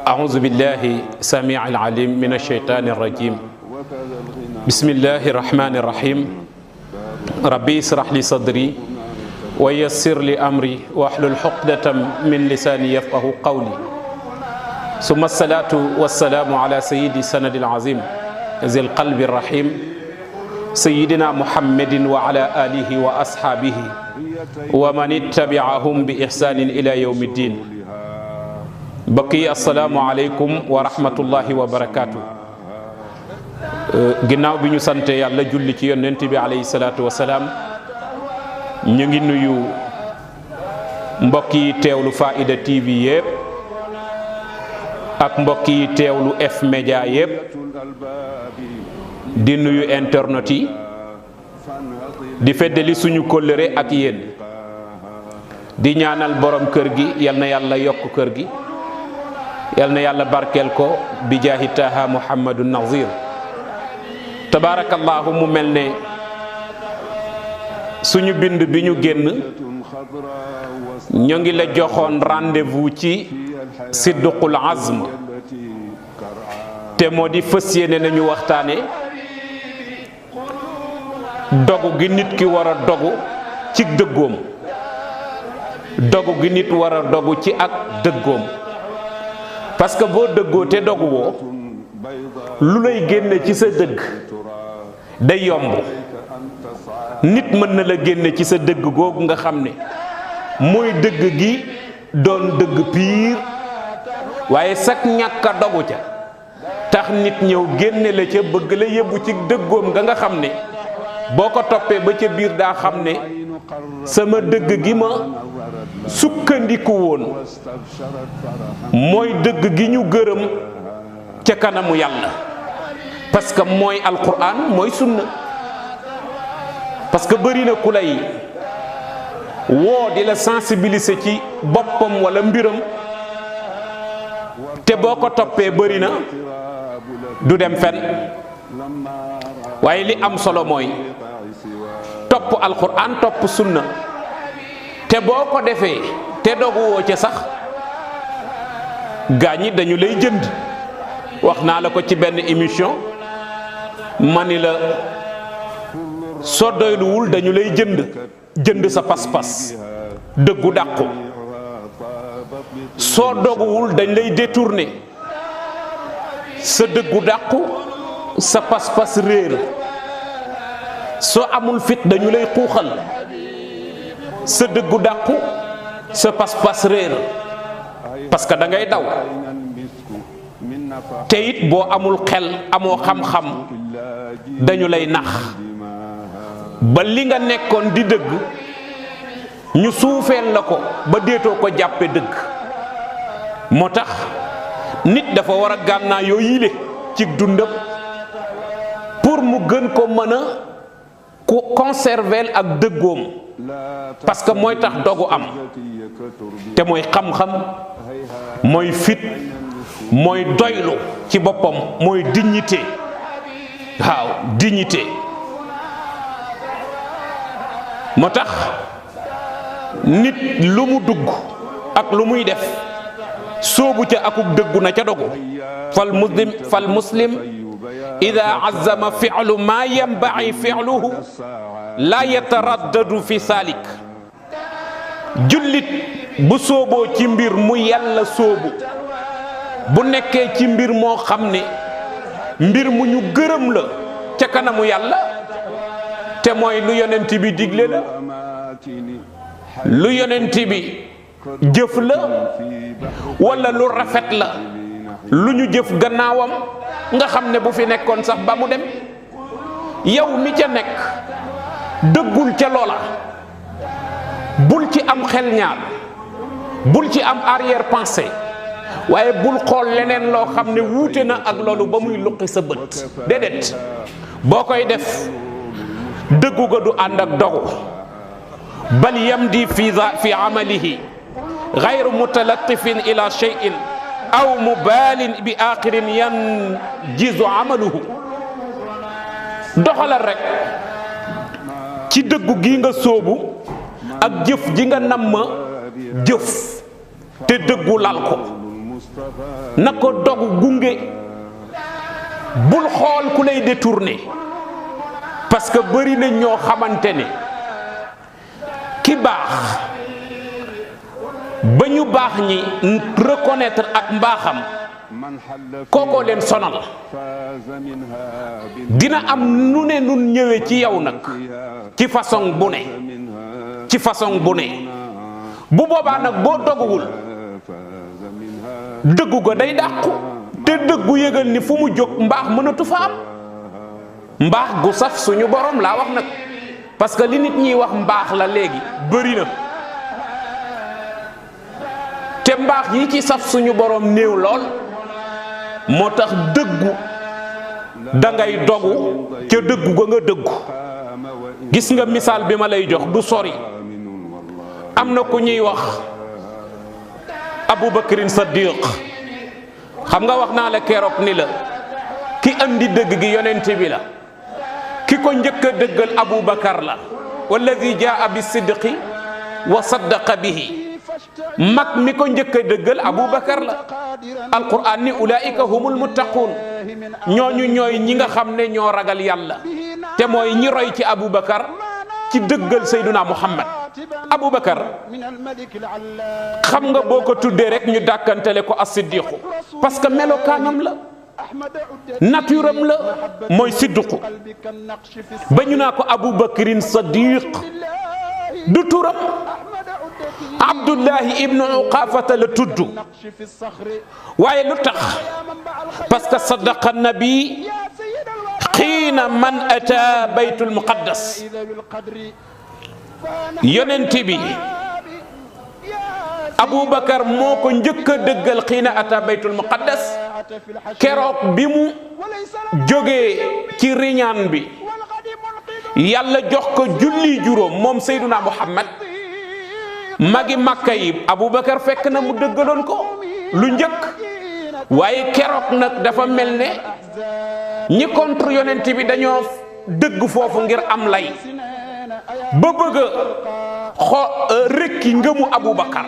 أعوذ بالله السميع العليم من الشيطان الرجيم بسم الله الرحمن الرحيم ربي اشرح لي صدري ويسر لي أمري واحلل عقدة من لساني يفقه قولي ثم الصلاة والسلام على سيدي سند العظيم ذي القلب الرحيم سيدنا محمد وعلى آله وأصحابه ومن اتبعهم بإحسان إلى يوم الدين بقي السلام عليكم ورحمة الله وبركاته ginnaaw bi ñu sante yàlla julli ci yonent bi alayhi salaatu wasalaam ñu ngi nuyu mbokk yi teewlu Faaida TV yëpp ak mbokk yi teewlu F-Media yëpp di nuyu internet yi di feddali suñu kóllëre ak yéen di ñaanal borom kër gi yal na yàlla yokk kër gi yal na yàlla barkeel ko bi jaahi taaha Muhammadu Nazir tabaarakallaahu mu mel ne suñu bind bi ñu génn ñoo ngi la joxoon rendez-vous ci sidqul azm te moo di fës yéene nañu waxtaane dogu gi nit ki war a dogu ci dëggoom dogu gi nit war a dogu ci ak dëggoom parce que boo dëggoo te dogu woo lu lay génne ci sa dëgg day yomb nit mën na la génne ci sa dëgg googu nga xam ne mooy dëgg gi doon dëgg piir waaye sak ñàkk a dogu ca tax nit ñëw génne la ca bëgg la yóbbu ci dëggoom nga xam ne boo ko toppee ba ca biir daa xam ne sama dëgg gi ma sukkandiku woon mooy dëgg gi ñu gërëm ca kanamu yàlla parce que mooy alquran mooy sunna parce que bëri na ku lay woo di la sensibiliser ci boppam wala mbiram te boo ko toppee bëri na du dem fen waaye li am solo mooy topp alquran topp sunna te boo ko defee te dogu woo ca sax gaa ñi dañu lay jënd wax naa la ko ci benn émission ma ni la soo doyluwul dañu lay jënd sa pas-pas dëggu dàqu soo doguwul dañ lay détourner sa dëggu dàqu sa pas-pas réer soo amul fit dañu lay xuuxal sa dëggu dàqu sa pas-pas réer parce que da ngay daw te it boo amul xel amoo xam-xam dañu lay nax ba li nga nekkoon di dëgg ñu suufeel la ko ba déetoo ko jàppe dëgg moo tax nit dafa war a gànnaa yoo yile ci dundam pour mu gën ko mën a ku conserver ak dëggoom parce que mooy tax dogu am te mooy xam-xam mooy fit mooy doylu ci boppam mooy dignité waaw dignité moo tax nit lu mu dugg ak lu muy def soobu ca akuk dëggu na ca dogu fal muslim ida azama fi'lu ma yanbaghi fi'luhu la yataraddadu fi salik jullit bu sooboo ci mbir mu yàlla soobu bu nekkee ci mbir moo xam ne mbir mu ñu gërëm la ca kanamu yàlla te mooy lu yonent bi digle la lu yonent bi jëf la walla lu rafet la lu ñu jëf gannaawam nga xam ne bu fi nekkoon sax ba mu dem yow mi ca nekk dëggul ca loola bul ci am xel ñaar bul ci am arrière pensée waaye bul xool leneen loo xam ne wuute na ak loolu ba muy luqi sa bët déedéet boo koy def dëggu ga du ànd ak dogu bal yamdi fi amalihi gayru mutalatifin ila shay'in aw mubalin bi axirin yanjizu amaluhu doxalal rek ci dëggu gi nga sóobu ak jëf ji nga namm jëf te dëggu lal ko na ko dogu gunge bul xool ku lay détourné parce que bëri na ñoo xamante ne ki baax ba ñu baax ñi reconnaître ak mbaaxam kookoo leen sonal. dina am nu ne nun ñëwee ci yow nag ci façon bu ne bu boobaa nag boo doguwul dëggu ko day dàqu te dëggu yëgal ni fu mu jóg mbaax mënatu fa am mbaax gu saf suñu borom laa wax nag parce que li nit ñiy wax mbaax la léegi bëri na te mbaax yi ci saf suñu borom néew lool moo tax dëggu da ngay dogu ca dëggu ga nga dëggu. gis nga misaal bi ma lay jox du sori am na ku ñuy wax Abubakrin Saddiq xam nga wax naa la keroog ni la ki andi dëgg gi yonent bi la ki ko njëkk a dëggal Abubakar la walladi jaa bi sidqi wa saddaqa bihi mag mi ko njëkk a dëggal Abubakar la alquran ni ulaika humul muttaqun ñooñu ñooy ñi nga xam ne ñoo ragal yàlla te mooy ñi roy ci Abubakar ci dëggal Seyduna Muhammad. Abubakar xam nga boo ko tuddee rek ñu dàkkantele ko as-siddiqu parce que melokaanam la naturam la mooy siddiqu ba ñu naa ko Abubakrin Saddiq du turam Abdullahi ibnu Uqaafata la tudd waaye lu tax parce que saddaqa nabi xiina man ata baytul muqaddas yonent bi Abubakar moo ko njëkk a dëggal xiina ata baytul muqaddas keroog bi mu jógee ci riñaan bi yàlla jox ko julli juróom moom Seyduna Muhammad magi Makka yi Abubakar fekk na mu dëggaloon ko lu njëkk waaye keroog nag dafa mel ne ñi contre yonent bi dañoo dëgg foofu ngir am lay ba bëgg a rekki ngëmu Abubakar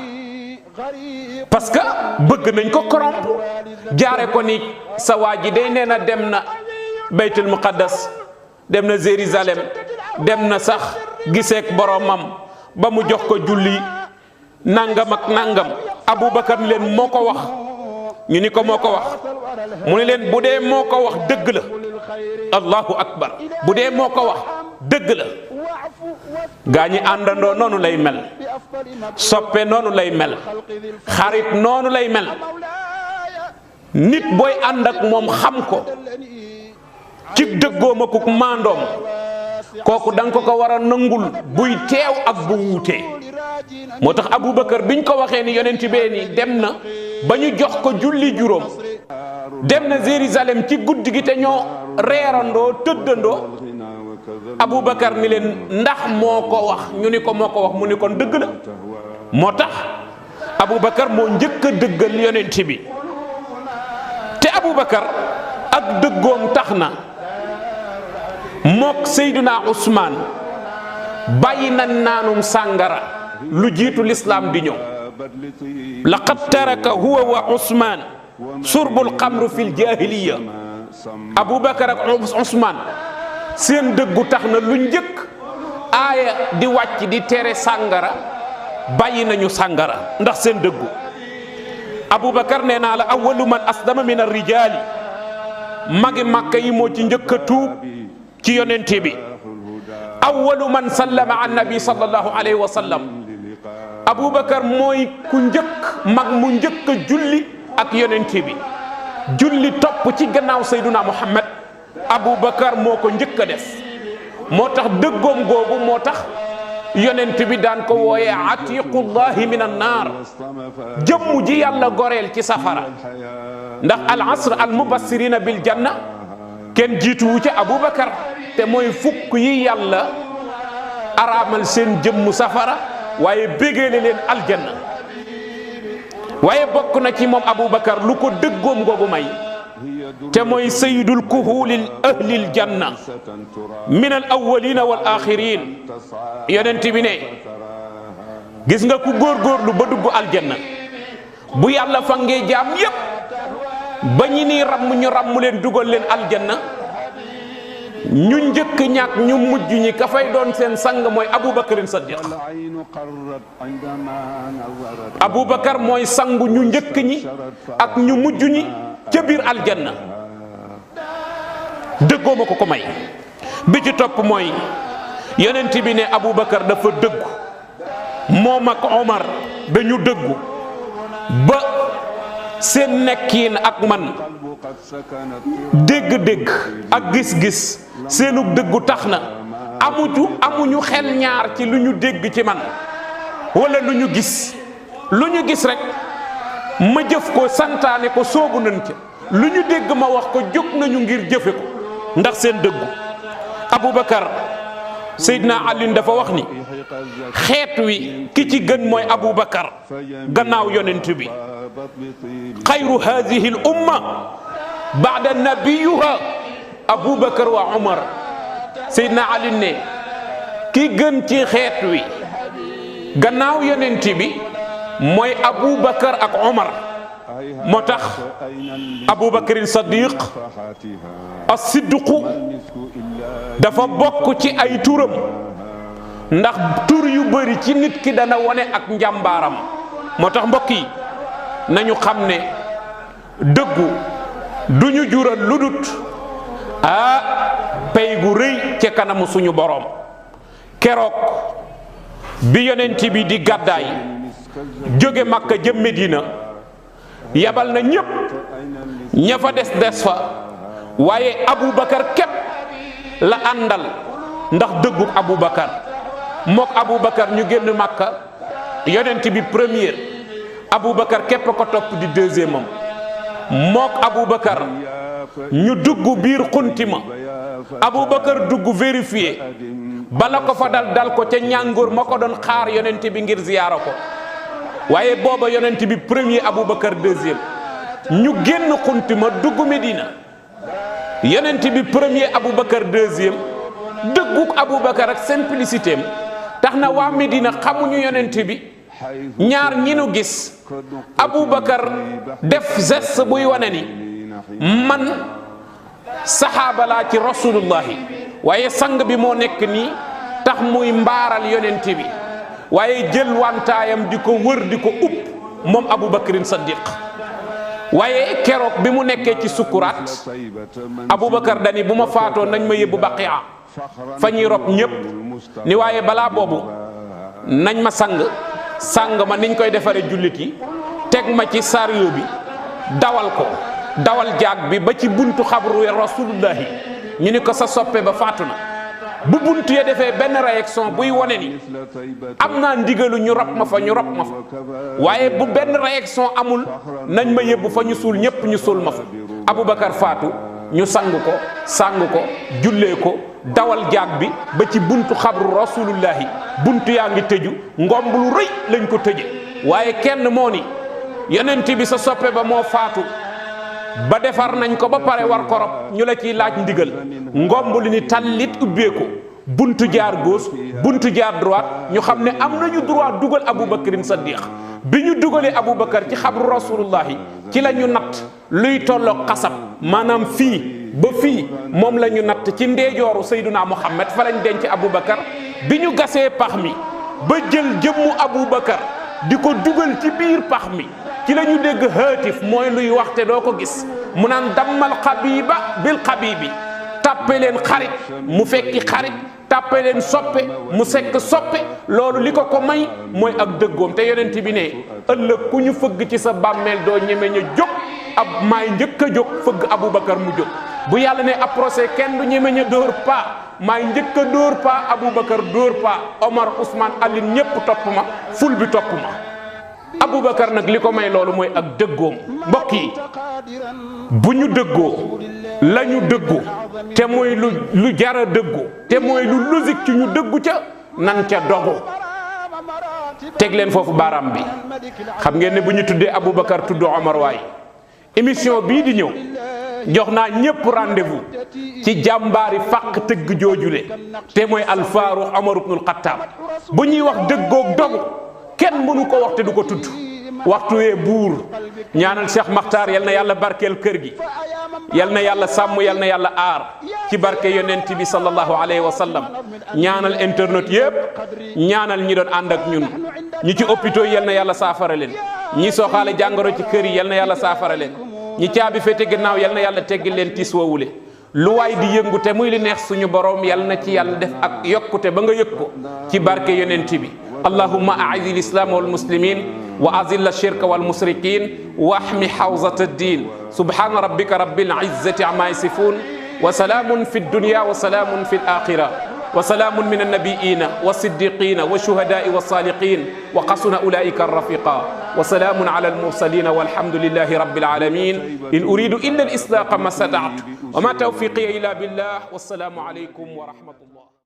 parce que bëgg nañ ko corrompre jaare ko ni sa waa ji day nee na dem na baytul muqaddas dem na Jérusalem dem na sax giseek boromam ba mu jox ko julli nangam ak nangam Abubakar ni leen moo ko wax ñu ni ko moo ko wax mu ne leen bu dee moo ko wax dëgg la allahu akbar bu dee moo ko wax dëgg la gaa ñi àndandoo noonu lay mel soppe noonu lay mel xarit noonu lay mel nit booy ànd ak moom xam ko ci dëggoom ak maandoom kooku da nga ko war a nangul buy teew ak bu wuutee moo tax Abubakar biñ ko waxee ni yonent bee ni dem na ba ñu jox ko julli juróom dem na Jérusalem ci guddi gi te ñoo reerandoo tëddandoo Abubakar ni leen ndax moo ko wax ñu ni ko moo ko wax mu ni kon dëgg la moo tax Abubakar moo njëkk a dëggal yonent bi te Abubakar ak dëggoom tax na mook Seydina Usmaan bàyyi na naanum sàngara lu jiitu lislaam di ñëw laqad taraka huwa wa Usmaan surbul xamru fil jaahiliya Abubakar ak Usmaan seen dëggu tax na lu njëkk aaya di wàcc di tere sàngara bàyyi nañu sàngara ndax seen dëggu Abubakar nee naa la awwalu man aslama min ar-rijaali magi Makka yi moo ci njëkk a tuub ci yonent bi awwalu man sallama an nabi sallallahu alayhi wa sallam Abubakar mooy ku njëkk mag mu njëkk a julli ak yonent bi julli topp ci gannaaw Seyduna Muhammad Abubakar moo ko njëkk a def moo tax dëggoom googu moo tax yonent bi daan ko wooyee atiqullahi min an naar jëmm ji yàlla goreel ci safara ndax al asr al mubassirina bil janna kenn jiituwu ci Abubakar te mooy fukk yi yàlla araamal seen jëmmu safara waaye bégeele leen aljanna waaye bokk na ci moom Abubakar lu ko dëggoom googu may te mooy sayyidul kuhulil ahlil janna min al awwalina wal axirin yonent bi ne gis nga ku góorgóorlu ba dugg aljanna bu yàlla fangee jaam yépp ba ñi ni ràmm ñu ràmm leen dugal leen aljanna ñu njëkk ñaak ñu mujj ñi ka fay doon seen sang mooy Abubakarin Saddiq. Abubakar mooy sangu ñu njëkk ñi ak ñu mujj ñi ca biir aljanna dëggoo ma ko may. bi ci topp mooy yonent bi ne Abubakar dafa dëggu moom ak Omar dañu dëggu ba seen nekkiin ak man dégg-dégg ak gis-gis seenu dëggu tax na amuñu xel ñaar ci lu ñu dégg ci man wala lu ñu gis rek ma jëf ko santaane ko soobu nañ ca lu ñu dégg ma wax ko jóg nañu ngir jëfe ko ndax seen dëggu. Abubakar Seydina Ali dafa wax ni xeet wi ki ci gën mooy Abubakar gannaaw yonent bi xayru hadihi al umma baada nabiyuha Abubakar wa Umar. Seydina Ali ne ki gën ci xeet wi gannaaw yonent bi mooy Abubakar ak Umar. moo tax Abubakarin Saddiq as-Siddiqu dafa bokk ci ay turam ndax tur yu bëri ci nit ki dana wone ak njàmbaaram. moo tax mbokk yi nañu xam ne dëggu duñu jural lu dut pay gu rëy ci kanamu suñu boroom. keroog bi yonent bi di gàddaay jóge Makka jëm Medina yabal na ñépp ña fa des fa waaye Abubakar képp la àndal ndax dëggu Abubakar mook Abubakar ñu génn Makka yonent bi premier Abubakar képp ko topp di deuxième am mook Abubakar ñu dugg biir xuntima Abubakar dugg vérifié bala ko fa dal ko ca ñàngoor ma ko doon xaar yonent bi ngir ziyaara ko waaye booba yonent bi premier Abubakar deuxième ñu génn xuntima dugg Medina yonent bi premier Abubakar deuxième dëgguk Abubakar ak simplicité am tax na waa Medina xamuñu yonent bi ñaar ñi nu gis Abubakar def geste buy wane ni man saxaaba laa ci rasulullahi waaye sang bi moo nekk nii tax muy mbaaral yonent bi waaye jël wantaayam di ko wër di ko upp moom Abubakarin Saddiq. waaye keroog bi mu nekkee ci sukkuraat Abubakar dani bu ma faatoo nañ ma yóbbu Baqiya fa ñuy rob ñépp ni waaye balaa boobu nañ ma sang ma niñ koy defaree jullit yi teg ma ci sariyo bi dawal jaag bi ba ci buntu xabru rasulullahi ñu ni ko sa soppe ba faatu na bu buntu ya defee benn réaction buy wone ni am naa ndigalu ñu rob ma fa waaye bu benn réaction amul nañ ma yóbbu fa ñu suul ñépp ñu suul ma fa Abubakar faatu ñu sang ko jullee ko dawal jaag bi ba ci buntu xabru rasulullahi buntu yaa ngi tëju ngomb lu rëy lañ ko tëje waaye kenn moo ni yonent bi sa soppe ba moo faatu ba defar nañ ko ba pare war ko rob ñu la ciy laaj ndigal ngomb li ni tallit ubbeeku buntu jaar gauche buntu jaar droite ñu xam ne am nañu droit dugal Abubakarin Saddiq bi ñu dugalee Abubakar ci xabru rasulullahi ci la ñu natt luy tolloog xasab maanaam fii ba fii moom la ñu natt ci ndeejooru Seyduna Muhammad fa lañ denc Abubakar bi ñu gasee pax mi ba jël jëmmu Abubakar di ko dugal ci biir pax mi ci la ñu dégg haatif mooy luy waxte doo ko gis mu naan dammal xabiba bil xabibi tàppe leen xarit mu fekki xarit tàppe leen soppe mu sekk soppe loolu li ko may mooy ak dëggoom te yonent bi ne ëllëg ku ñu fëgg ci sa bàmmeel doo ñeme ña jóg maay njëkk a jóg fëgg Abubakar mu jóg bu yàlla ne approché kenn du ñeme ña dóor pa maay njëkk a dóor pa Abubakar dóor pa Omar Ousmane Ali ñépp topp ma ful bi topp ma Abubakar nag li ko may loolu mooy ak dëggoom mbokk yi bu ñu dëggoo la ñu dëggu te mooy lu jara dëggu te mooy lu logique ci ñu dëggu ca nan ca dogu teg leen foofu baaraam bi xam ngeen ne bu ñu tuddee Abubakar tudd Omar waay émission bii di ñëw jox naa ñépp rendez-vous ci jàmbaari fàq tëgg joojule te mooy alfaaru Omar ibnul Xattaab bu ñuy wax dëggoog dogu kenn mënu ko wax te du ko tudd waxtu wee buur ñaanal Cheikh Makhtar yal na yàlla barkeel kër gi yal na yàlla sàmm yal na yàlla aar ci barke yonent bi sallallahu alayhi wa sallam ñaanal internet yëpp ñaanal ñi doon ànd ak ñun ñi ci hôpitaux yal na yàlla saafara leen ñi sooxaale jàngoro ci kër yi yal na yàlla saafara leen ñi caabi féete gannaaw yal na yàlla teggil leen tiis woowule lu waay di yëngu te muy li neex suñu borom yal na ci yàlla def ak yokkute ba nga yëg ko ci barke yonent bi allahumma a'izz al-islam wal muslimin wa azil ash-shirka wal mushrikin wa ahmi hawzat ad-din subhana rabbika rabbil izzati amma yasifun wa salamun fi ad-dunya wa salamun fi al-akhirah wa salamun min an-nabiyyin was-siddiqin wash-shuhada'i was-salihin wa qasuna ulaika ar-rafiqa wa salamun ala al-mursalin walhamdulillahi rabbil alamin in uridu illa al-islaha ma stata'tu wa ma tawfiqi illa billah wassalamu alaykum wa rahmatullah